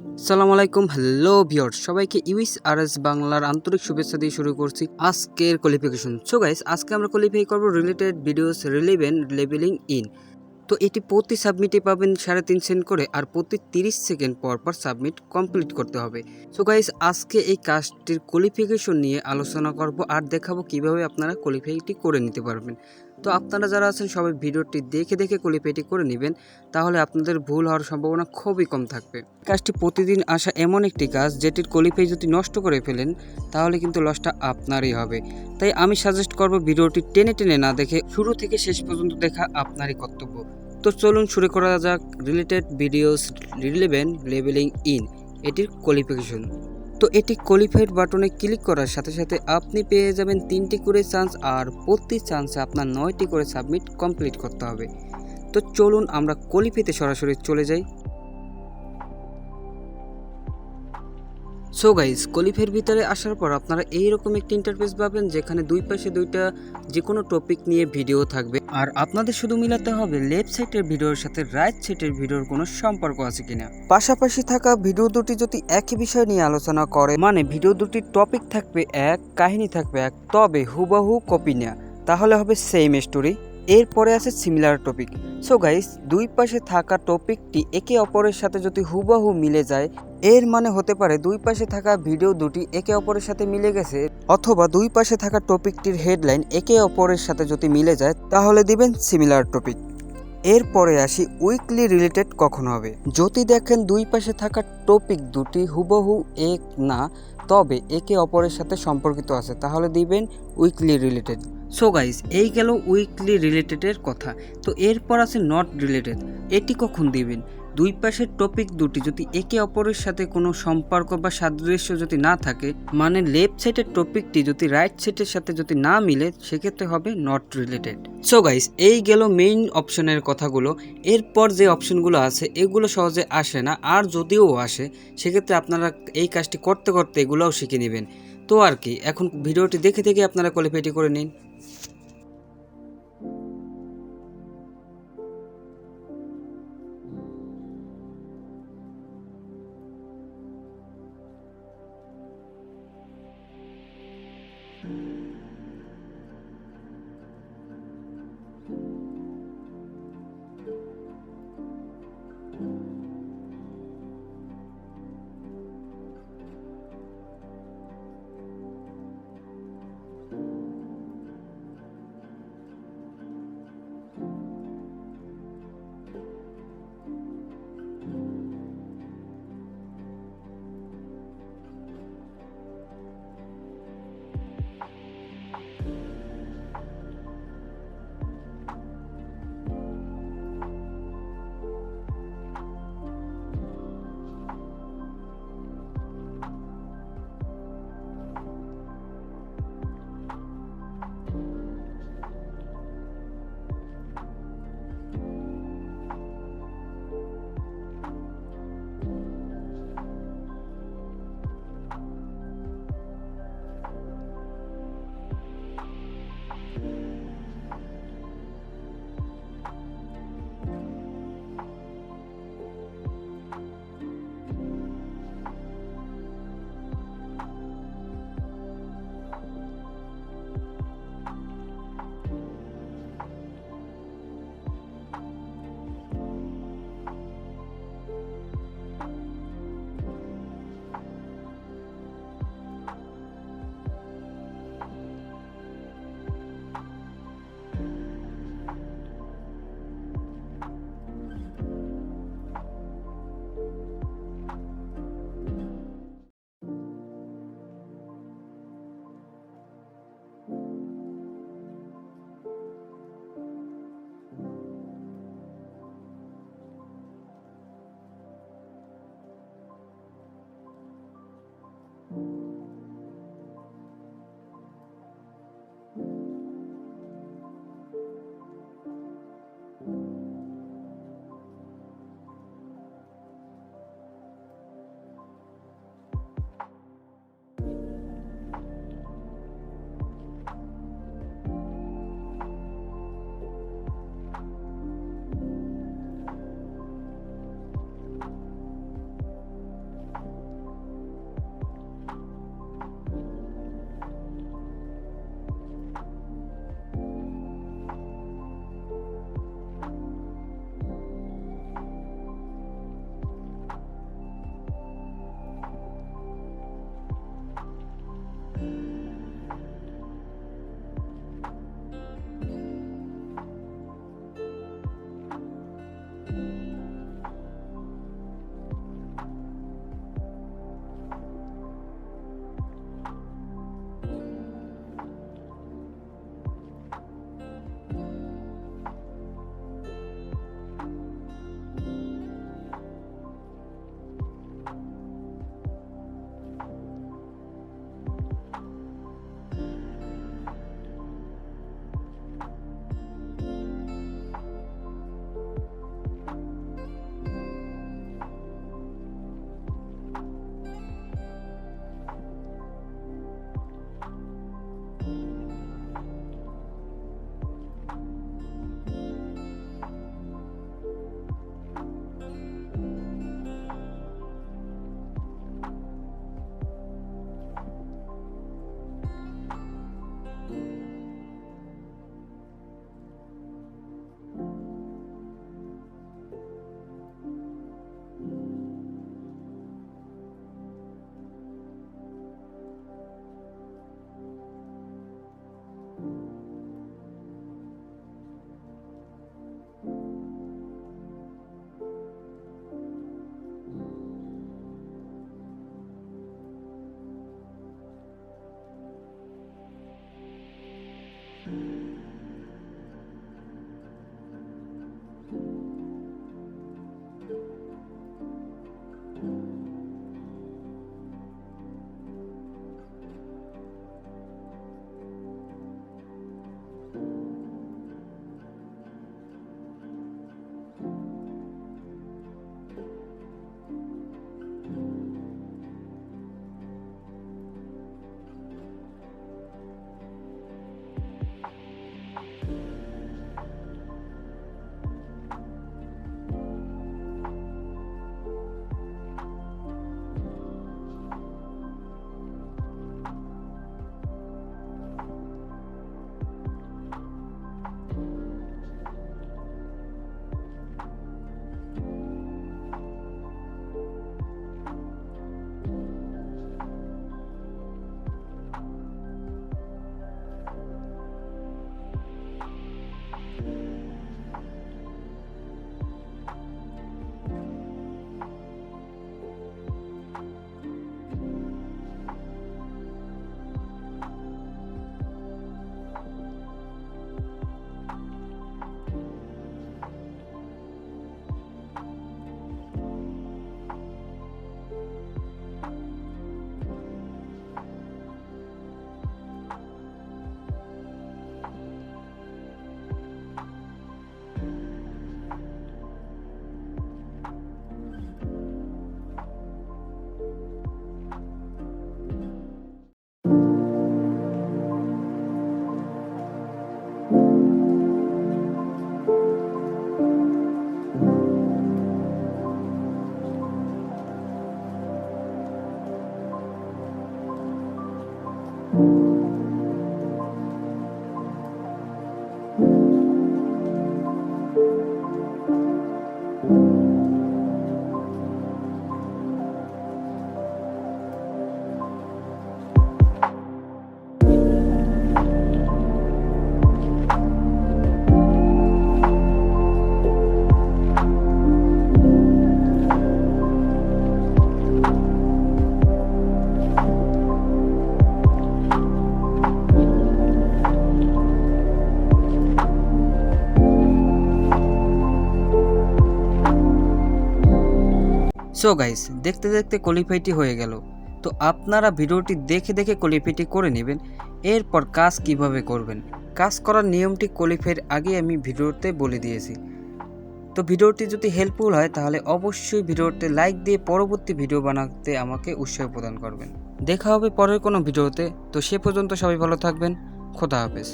আসসালামু আলাইকুম, hello viewers, সবাইকে UHRS বাংলার আন্তরিক শুভেচ্ছা দিয়ে শুরু করছি আজকের কোয়ালিফিকেশন। সো গাইস, আজকে আমরা কোয়ালিফাই করব related videos relevant labelling in. তো এটি প্রতি সাবমিটে পাবেন 3.5 সেন্ট করে, আর প্রতি 30 সেকেন্ড পর পর সাবমিট কমপ্লিট করতে হবে। সো গাইস, আজকে এই কাজটির কোয়ালিফিকেশন নিয়ে আলোচনা করব আর দেখাবো কিভাবে আপনারা কোয়ালিফাইটি করে নিতে পারবেন। তো আপনারা যারা আছেন সবাই ভিডিওটি দেখে দেখে কোয়ালিফাইটি করে নেবেন, তাহলে আপনাদের ভুল হওয়ার সম্ভাবনা খুবই কম থাকবে। কাজটি প্রতিদিন আসা এমন একটি কাজ যেটির কোয়ালিফাই যদি নষ্ট করে ফেলেন তাহলে কিন্তু লসটা আপনারই হবে। তাই আমি সাজেস্ট করব ভিডিওটি টেনে টেনে না দেখে শুরু থেকে শেষ পর্যন্ত দেখা আপনারই কর্তব্য। তো চলুন শুরু করা যাক related videos relevant labelling in এটির কোয়ালিফিকেশন। তো এটি কোয়ালিফাইড বাটনে ক্লিক করার সাথে সাথে আপনি পেয়ে যাবেন 3টি করে চান্স, আর প্রতি চান্সে আপনার 9টি করে সাবমিট কমপ্লিট করতে হবে। তো চলুন আমরা কোয়ালিফাইতে সরাসরি চলে যাই। সো গাইজ, কোয়ালিফাইয়ের ভিতরে আসার পর আপনারা এইরকম একটি ইন্টারফেস পাবেন যেখানে দুই পাশে দুইটা যে কোনো টপিক নিয়ে ভিডিও থাকবে, আর আপনাদের শুধু মিলাতে হবে লেফট সাইডের ভিডিওর সাথে রাইট সাইডের ভিডিওর কোনো সম্পর্ক আছে কিনা। পাশাপাশি থাকা ভিডিও দুটি যদি একই বিষয় নিয়ে আলোচনা করে, মানে ভিডিও দুটির টপিক থাকবে এক, কাহিনী থাকবে এক, তবে হুবহু কপি না, তাহলে হবে সেম স্টোরি। এরপরে আছে সিমিলার টপিক। সো গাইস, দুই পাশে থাকা টপিকটি একে অপরের সাথে যদি হুবহু মিলে যায়, এর মানে হতে পারে দুই পাশে থাকা ভিডিও দুটি একে অপরের সাথে মিলে গেছে, অথবা দুই পাশে থাকা টপিকটির হেডলাইন একে অপরের সাথে যদি মিলে যায় তাহলে দিবেন সিমিলার টপিক। এরপরে আসি উইকলি রিলেটেড কখন হবে। যদি দেখেন দুই পাশে থাকা টপিক দুটি হুবহু এক না, তবে একে অপরের সাথে সম্পর্কিত আছে, তাহলে দিবেন উইকলি রিলেটেড। সো গাইস, এই গেল উইকলি রিলেটেডের কথা। তো এরপর আছে নট রিলেটেড। এটি কখন দিবেন? দুই পাশের টপিক দুটি যদি একে অপরের সাথে কোনো সম্পর্ক বা সাদৃশ্য যদি না থাকে, মানে লেফট সাইডের টপিকটি যদি রাইট সাইডের সাথে যদি না মিলে, সেক্ষেত্রে হবে নট রিলেটেড। সো গাইস, এই গেল মেইন অপশনের কথাগুলো। এরপর যে অপশনগুলো আছে এগুলো সহজে আসে না, আর যদিও আসে সেক্ষেত্রে আপনারা এই কাজটি করতে করতে এগুলোও শিখে নেবেন। তো আর কি, এখন ভিডিওটি দেখে দেখে আপনারা কোয়ালিফাইটি করে নিন। সো গাইস, দেখতে দেখতে কোয়ালিফাইটি হয়ে গেল। তো আপনারা ভিডিওটি দেখে দেখে কোয়ালিফাইটি করে নেবেন। এরপর কাজ কিভাবে করবেন, কাজ করার নিয়মটি কোয়ালিফাইয়ের আগে আমি ভিডিওতে বলে দিয়েছি। তো ভিডিওটি যদি হেল্পফুল হয় তাহলে অবশ্যই ভিডিওতে লাইক দিয়ে পরবর্তী ভিডিও বানাতে আমাকে উৎসাহ প্রদান করবেন। দেখা হবে পরের কোনো ভিডিওতে। তো সে পর্যন্ত সবাই ভালো থাকবেন। খোদা হাফেজ।